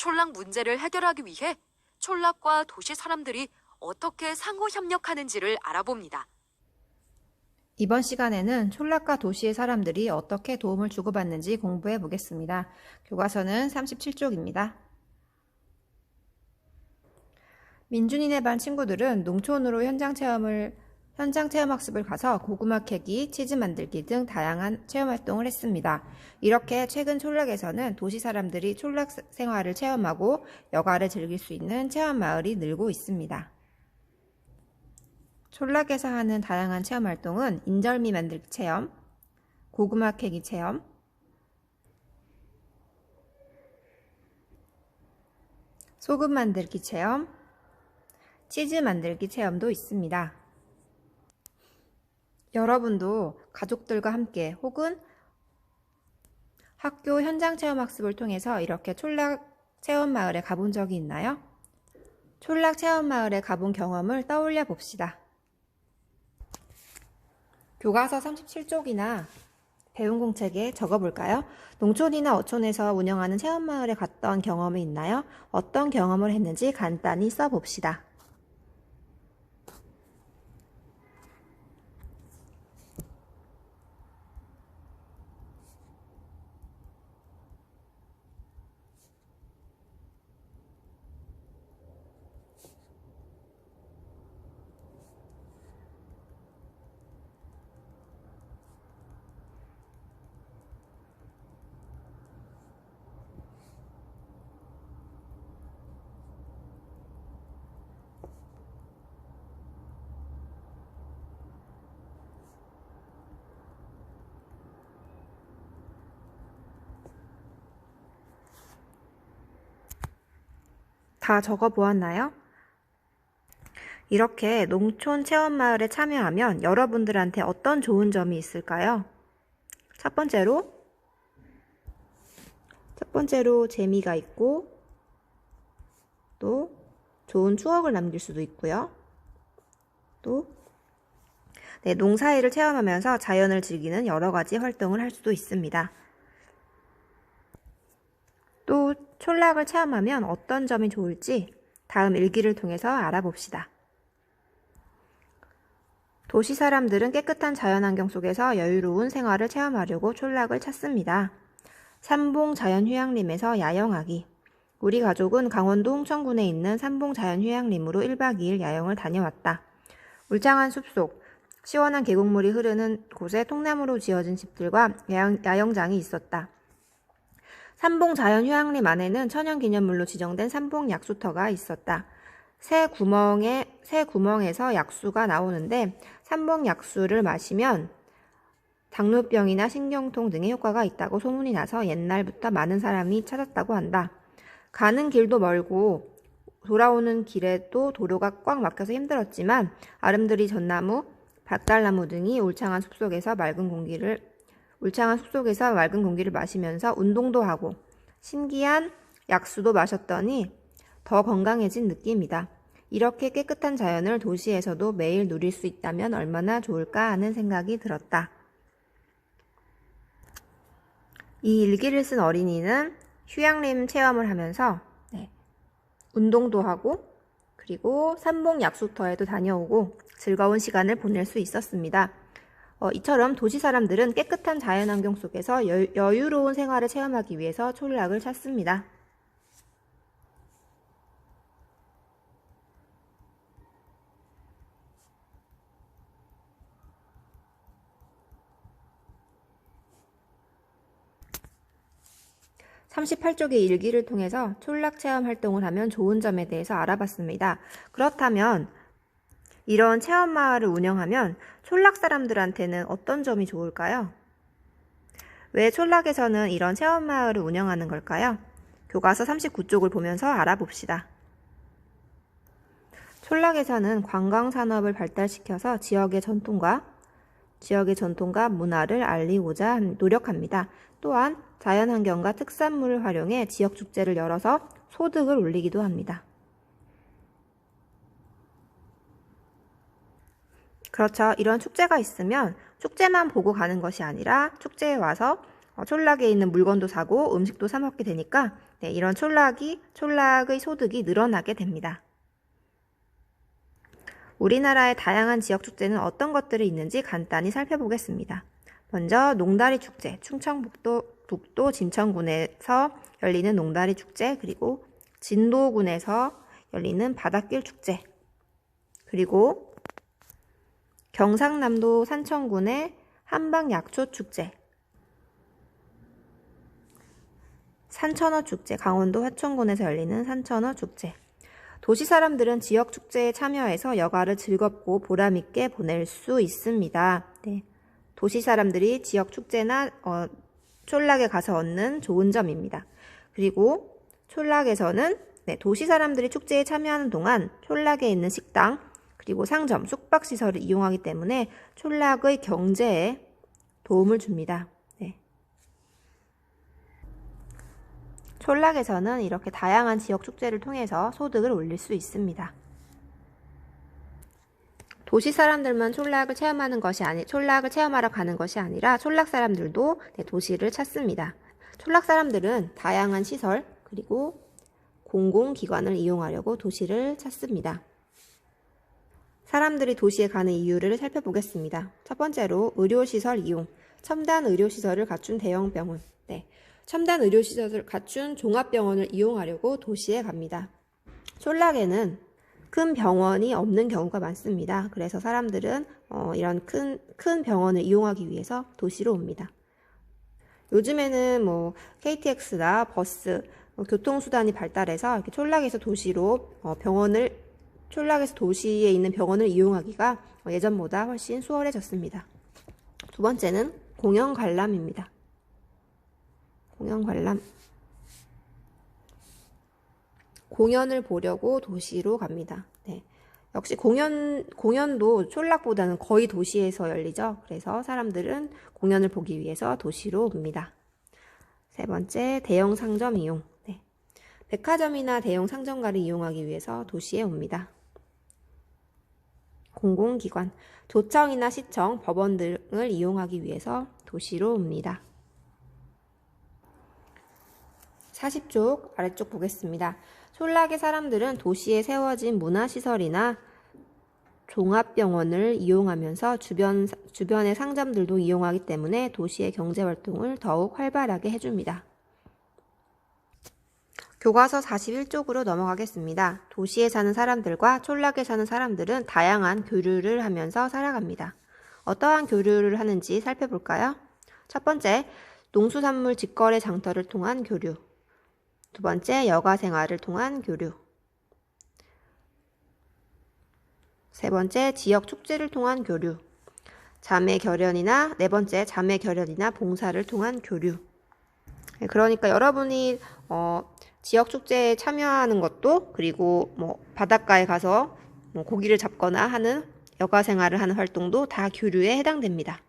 촌락 문제를 해결하기 위해 촌락과 도시 사람들이 어떻게 상호 협력하는지를 알아봅니다. 이번 시간에는 촌락과 도시의 사람들이 어떻게 도움을 주고받는지 공부해 보겠습니다. 교과서는 37쪽입니다. 민준이네 반 친구들은 농촌으로 현장 체험 학습을 가서 고구마 캐기, 치즈 만들기 등 다양한 체험 활동을 했습니다. 이렇게 최근 촌락에서는 도시 사람들이 촌락 생활을 체험하고 여가를 즐길 수 있는 체험 마을이 늘고 있습니다. 촌락에서 하는 다양한 체험 활동은 인절미 만들기 체험, 고구마 캐기 체험, 소금 만들기 체험, 치즈 만들기 체험도 있습니다. 여러분도 가족들과 함께 혹은 학교 현장 체험 학습을 통해서 이렇게 촌락 체험 마을에 가본 적이 있나요? 촌락 체험 마을에 가본 경험을 떠올려 봅시다. 교과서 37쪽이나 배운 공책에 적어볼까요? 농촌이나 어촌에서 운영하는 체험마을에 갔던 경험이 있나요? 어떤 경험을 했는지 간단히 써봅시다. 다 적어보았나요? 이렇게 농촌 체험마을에 참여하면 여러분들한테 어떤 좋은 점이 있을까요? 첫 번째로 재미가 있고 또 좋은 추억을 남길 수도 있고요. 또 농사일을 체험하면서 자연을 즐기는 여러 가지 활동을 할 수도 있습니다. 또 촌락을 체험하면 어떤 점이 좋을지 다음 일기를 통해서 알아봅시다. 도시 사람들은 깨끗한 자연환경 속에서 여유로운 생활을 체험하려고 촌락을 찾습니다. 삼봉자연휴양림에서 야영하기. 우리 가족은 강원도 홍천군에 있는 삼봉자연휴양림으로 1박 2일 야영을 다녀왔다. 울창한 숲속, 시원한 계곡물이 흐르는 곳에 통나무로 지어진 집들과 야영장이 있었다. 삼봉자연휴양림 안에는 천연기념물로 지정된 삼봉약수터가 있었다. 새 구멍에서 약수가 나오는데 삼봉약수를 마시면 당뇨병이나 신경통 등의 효과가 있다고 소문이 나서 옛날부터 많은 사람이 찾았다고 한다. 가는 길도 멀고 돌아오는 길에도 도로가 꽉 막혀서 힘들었지만 아름드리 전나무, 밭달나무 등이 울창한 숲속에서 맑은 공기를 마시면서 운동도 하고 신기한 약수도 마셨더니 더 건강해진 느낌이다. 이렇게 깨끗한 자연을 도시에서도 매일 누릴 수 있다면 얼마나 좋을까 하는 생각이 들었다. 이 일기를 쓴 어린이는 휴양림 체험을 하면서 운동도 하고 그리고 삼봉약수터에도 다녀오고 즐거운 시간을 보낼 수 있었습니다. 이처럼 도시 사람들은 깨끗한 자연환경 속에서 여유로운 생활을 체험하기 위해서 촌락을 찾습니다. (38쪽의) 일기를 통해서 촌락 체험 활동을 하면 좋은 점에 대해서 알아봤습니다. 그렇다면 이런 체험마을을 운영하면 촌락 사람들한테는 어떤 점이 좋을까요? 왜 촌락에서는 이런 체험마을을 운영하는 걸까요? 교과서 39쪽을 보면서 알아봅시다. 촌락에서는 관광산업을 발달시켜서 지역의 전통과 문화를 알리고자 노력합니다. 또한 자연환경과 특산물을 활용해 지역 축제를 열어서 소득을 올리기도 합니다. 그렇죠. 이런 축제가 있으면 축제만 보고 가는 것이 아니라 축제에 와서 촌락에 있는 물건도 사고 음식도 사 먹게 되니까 이런 촌락의 소득이 늘어나게 됩니다. 우리나라의 다양한 지역 축제는 어떤 것들이 있는지 간단히 살펴보겠습니다. 먼저 농다리 축제, 충청북도 진천군에서 열리는 농다리 축제, 그리고 진도군에서 열리는 바닷길 축제, 그리고 경상남도 산청군의 한방약초 축제, 산천어 축제, 강원도 화천군에서 열리는 산천어 축제. 도시 사람들은 지역 축제에 참여해서 여가를 즐겁고 보람있게 보낼 수 있습니다. 네. 도시 사람들이 지역 축제나 촌락에 가서 얻는 좋은 점입니다. 그리고 촌락에서는 도시 사람들이 축제에 참여하는 동안 촌락에 있는 식당, 그리고 상점, 숙박시설을 이용하기 때문에 촌락의 경제에 도움을 줍니다. 촌락에서는 이렇게 다양한 지역 축제를 통해서 소득을 올릴 수 있습니다. 도시 사람들만 촌락을 체험하러 가는 것이 아니라 촌락 사람들도 도시를 찾습니다. 촌락 사람들은 다양한 시설 그리고 공공기관을 이용하려고 도시를 찾습니다. 사람들이 도시에 가는 이유를 살펴보겠습니다. 첫 번째로 의료시설 이용, 첨단 의료시설을 갖춘 대형병원, 첨단 의료시설을 갖춘 종합병원을 이용하려고 도시에 갑니다. 촌락에는 큰 병원이 없는 경우가 많습니다. 그래서 사람들은 이런 큰 병원을 이용하기 위해서 도시로 옵니다. 요즘에는 KTX나 버스, 교통수단이 발달해서 이렇게 촌락에서 도시에 있는 병원을 이용하기가 예전보다 훨씬 수월해졌습니다. 두 번째는 공연 관람입니다. 공연 관람. 공연을 보려고 도시로 갑니다. 역시 공연도 촌락보다는 거의 도시에서 열리죠. 그래서 사람들은 공연을 보기 위해서 도시로 옵니다. 세 번째, 대형 상점 이용. 백화점이나 대형 상점가를 이용하기 위해서 도시에 옵니다. 공공기관, 도청이나 시청, 법원 등을 이용하기 위해서 도시로 옵니다. 40쪽 아래쪽 보겠습니다. 촌락의 사람들은 도시에 세워진 문화시설이나 종합병원을 이용하면서 주변의 상점들도 이용하기 때문에 도시의 경제활동을 더욱 활발하게 해줍니다. 교과서 41쪽으로 넘어가겠습니다. 도시에 사는 사람들과 촌락에 사는 사람들은 다양한 교류를 하면서 살아갑니다. 어떠한 교류를 하는지 살펴볼까요? 첫 번째, 농수산물 직거래 장터를 통한 교류. 두 번째, 여가 생활을 통한 교류. 세 번째, 지역 축제를 통한 교류. 네 번째, 자매 결연이나 봉사를 통한 교류. 그러니까 여러분이 지역 축제에 참여하는 것도, 그리고 바닷가에 가서 고기를 잡거나 하는 여가 생활을 하는 활동도 다 교류에 해당됩니다.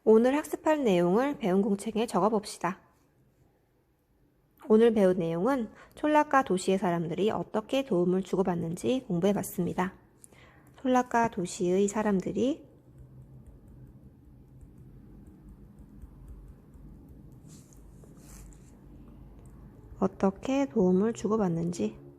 오늘 학습할 내용을 배운 공책에 적어봅시다. 오늘 배운 내용은 촌락과 도시의 사람들이 어떻게 도움을 주고받는지 공부해봤습니다. 촌락과 도시의 사람들이 어떻게 도움을 주고받는지,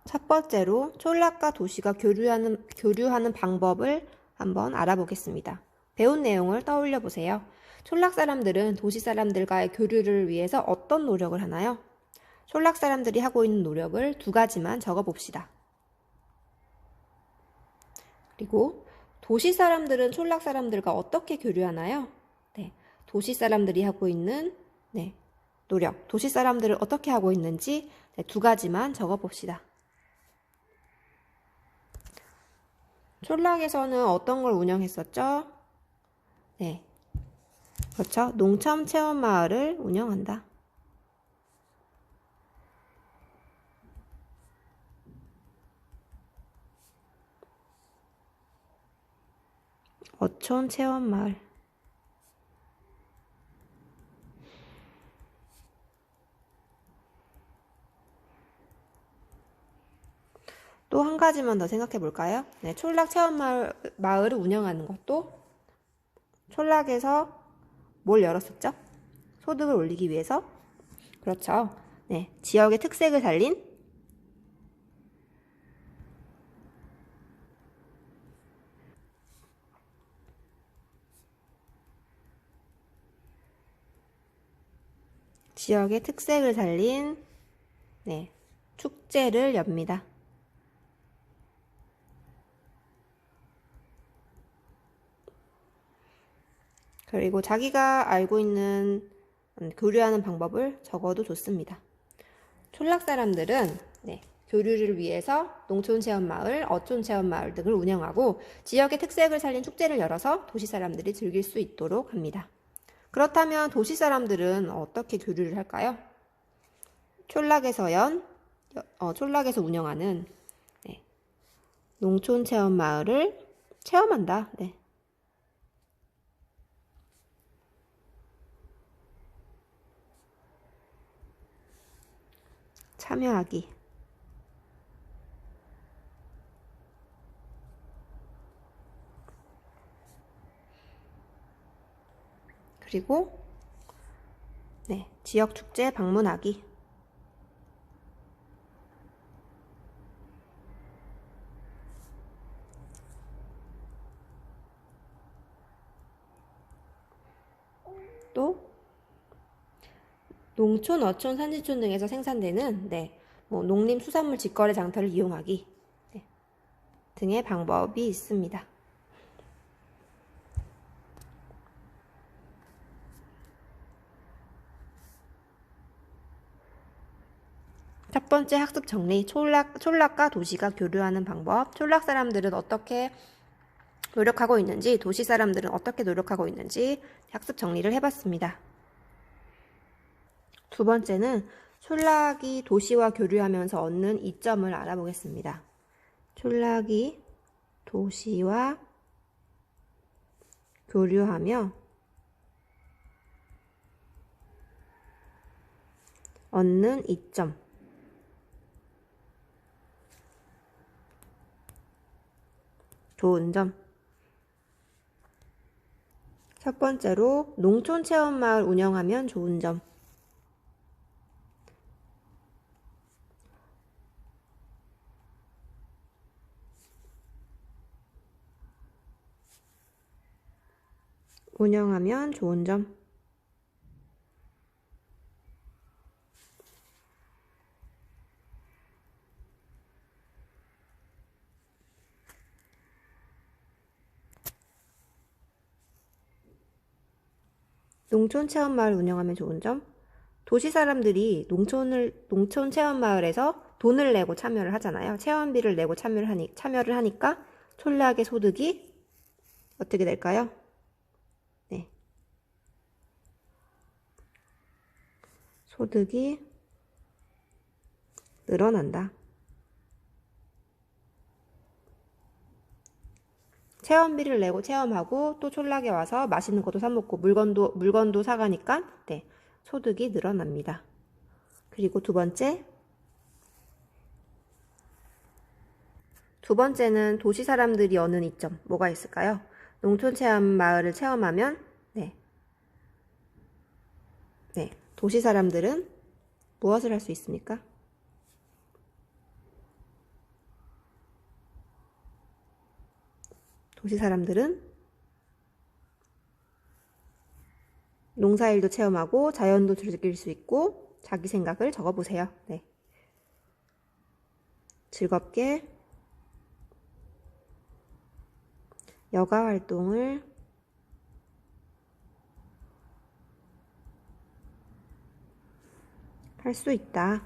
첫 번째로 촌락과 도시가 교류하는 방법을 한번 알아보겠습니다. 배운 내용을 떠올려 보세요. 촌락 사람들은 도시 사람들과의 교류를 위해서 어떤 노력을 하나요? 촌락 사람들이 하고 있는 노력을 두 가지만 적어봅시다. 그리고 도시 사람들은 촌락 사람들과 어떻게 교류하나요? 도시 사람들이 하고 있는 노력, 도시 사람들은 어떻게 하고 있는지 두 가지만 적어봅시다. 촌락에서는 어떤 걸 운영했었죠? 그렇죠. 농촌 체험마을을 운영한다. 어촌 체험마을. 또 한 가지만 더 생각해 볼까요? 네, 촌락 체험마을을 운영하는 것도 촌락에서 뭘 열었었죠? 소득을 올리기 위해서. 그렇죠. 네, 지역의 특색을 살린 지역의 특색을 살린 네, 축제를 엽니다. 그리고 자기가 알고 있는 교류하는 방법을 적어도 좋습니다. 촌락 사람들은 네, 교류를 위해서 농촌체험마을, 어촌체험마을 등을 운영하고 지역의 특색을 살린 축제를 열어서 도시 사람들이 즐길 수 있도록 합니다. 그렇다면 도시 사람들은 어떻게 교류를 할까요? 촌락에서 운영하는 네, 농촌체험마을을 체험한다. 네. 참여하기. 그리고 네, 지역 축제 방문하기. 또 농촌, 어촌, 산지촌 등에서 생산되는 네, 농림수산물 직거래 장터를 이용하기 네, 등의 방법이 있습니다. 첫 번째 학습 정리, 촌락과 도시가 교류하는 방법, 촌락 사람들은 어떻게 노력하고 있는지, 도시 사람들은 어떻게 노력하고 있는지 학습 정리를 해봤습니다. 두 번째는 촌락이 도시와 교류하면서 얻는 이점을 알아보겠습니다. 촌락이 도시와 교류하며 얻는 이점. 좋은 점. 첫 번째로 농촌 체험마을 운영하면 좋은 점. 운영하면 좋은 점. 농촌 체험마을 운영하면 좋은 점. 도시 사람들이 농촌 체험마을에서 돈을 내고 참여를 하잖아요. 체험비를 내고 참여를 하니까 촌락의 소득이 어떻게 될까요? 네. 소득이 늘어난다. 체험비를 내고 체험하고 또 촌락에 와서 맛있는 것도 사 먹고 물건도 사가니까 네, 소득이 늘어납니다. 그리고 두 번째는 도시 사람들이 얻는 이점 뭐가 있을까요? 농촌 체험 마을을 체험하면 네, 도시 사람들은 무엇을 할 수 있습니까? 도시 사람들은 농사일도 체험하고 자연도 즐길 수 있고 자기 생각을 적어보세요. 네. 즐겁게 여가 활동을 할 수 있다.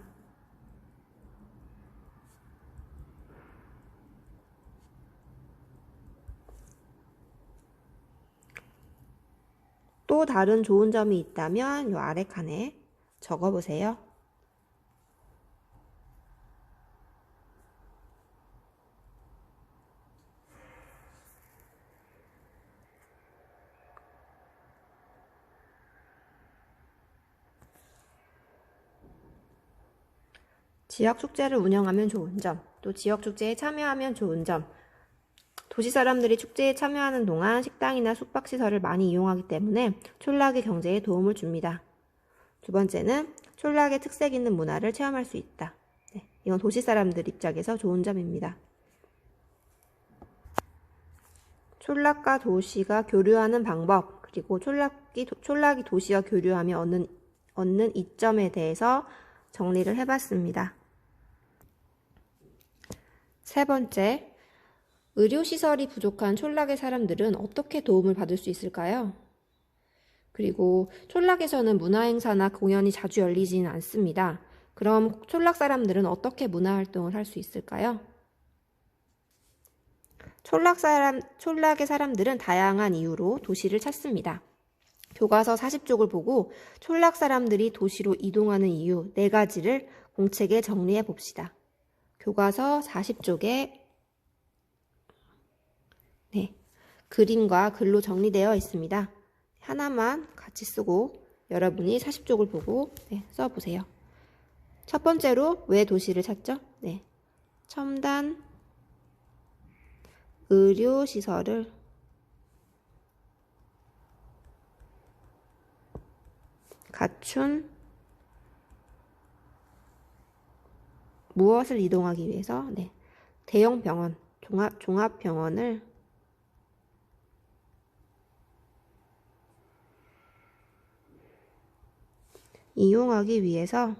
또 다른 좋은 점이 있다면 이 아래 칸에 적어보세요. 지역 축제를 운영하면 좋은 점, 또 지역 축제에 참여하면 좋은 점. 도시 사람들이 축제에 참여하는 동안 식당이나 숙박시설을 많이 이용하기 때문에 촌락의 경제에 도움을 줍니다. 두 번째는 촌락의 특색 있는 문화를 체험할 수 있다. 네, 이건 도시 사람들 입장에서 좋은 점입니다. 촌락과 도시가 교류하는 방법, 그리고 촌락이 도시와 교류하며 얻는 이점에 대해서 정리를 해봤습니다. 세 번째, 의료시설이 부족한 촌락의 사람들은 어떻게 도움을 받을 수 있을까요? 그리고 촌락에서는 문화행사나 공연이 자주 열리지는 않습니다. 그럼 촌락 사람들은 어떻게 문화활동을 할 수 있을까요? 촌락의 사람들은 다양한 이유로 도시를 찾습니다. 교과서 40쪽을 보고 촌락 사람들이 도시로 이동하는 이유 4가지를 공책에 정리해 봅시다. 교과서 40쪽에 그림과 글로 정리되어 있습니다. 하나만 같이 쓰고 여러분이 40쪽을 보고 써보세요. 첫 번째로 왜 도시를 찾죠? 첨단 의료시설을 갖춘 무엇을 이동하기 위해서? 대형 병원, 종합병원을 이용하기 위해서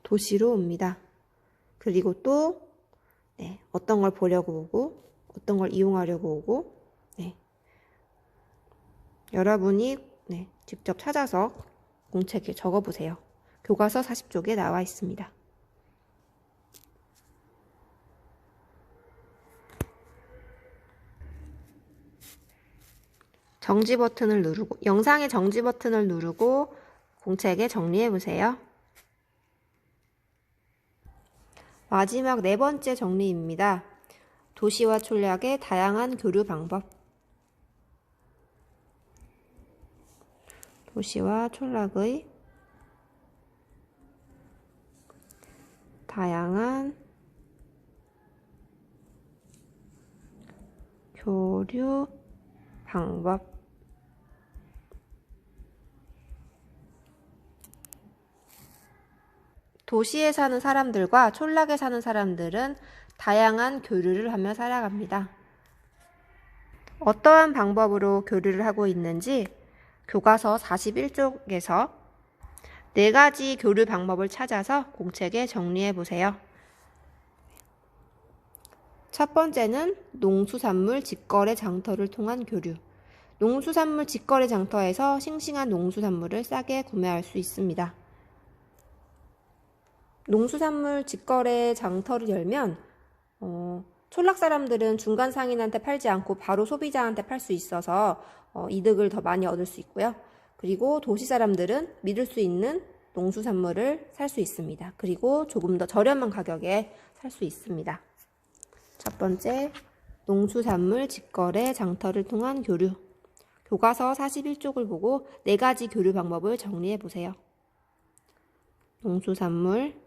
도시로 옵니다. 그리고 또 어떤 걸 보려고 오고 어떤 걸 이용하려고 오고 여러분이 직접 찾아서 공책에 적어보세요. 교과서 40쪽에 나와 있습니다. 정지 버튼을 누르고 영상의 정지 버튼을 누르고 공책에 정리해 보세요. 마지막 4번째 정리입니다. 도시와 촌락의 다양한 교류 방법. 도시와 촌락의 다양한 교류 방법. 도시에 사는 사람들과 촌락에 사는 사람들은 다양한 교류를 하며 살아갑니다. 어떠한 방법으로 교류를 하고 있는지 교과서 41쪽에서 4가지 교류 방법을 찾아서 공책에 정리해 보세요. 첫 번째는 농수산물 직거래 장터를 통한 교류. 농수산물 직거래 장터에서 싱싱한 농수산물을 싸게 구매할 수 있습니다. 농수산물 직거래 장터를 열면 촌락 사람들은 중간 상인한테 팔지 않고 바로 소비자한테 팔 수 있어서 이득을 더 많이 얻을 수 있고요. 그리고 도시 사람들은 믿을 수 있는 농수산물을 살 수 있습니다. 그리고 조금 더 저렴한 가격에 살 수 있습니다. 첫 번째, 농수산물 직거래 장터를 통한 교류. 교과서 41쪽을 보고 4가지 교류 방법을 정리해 보세요. 농수산물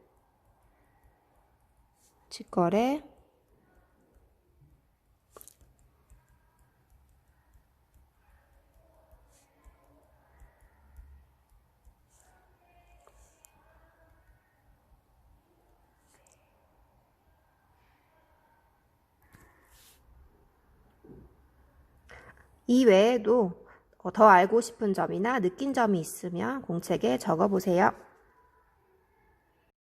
직거래 이 외에도 더 알고 싶은 점이나 느낀 점이 있으면 공책에 적어보세요.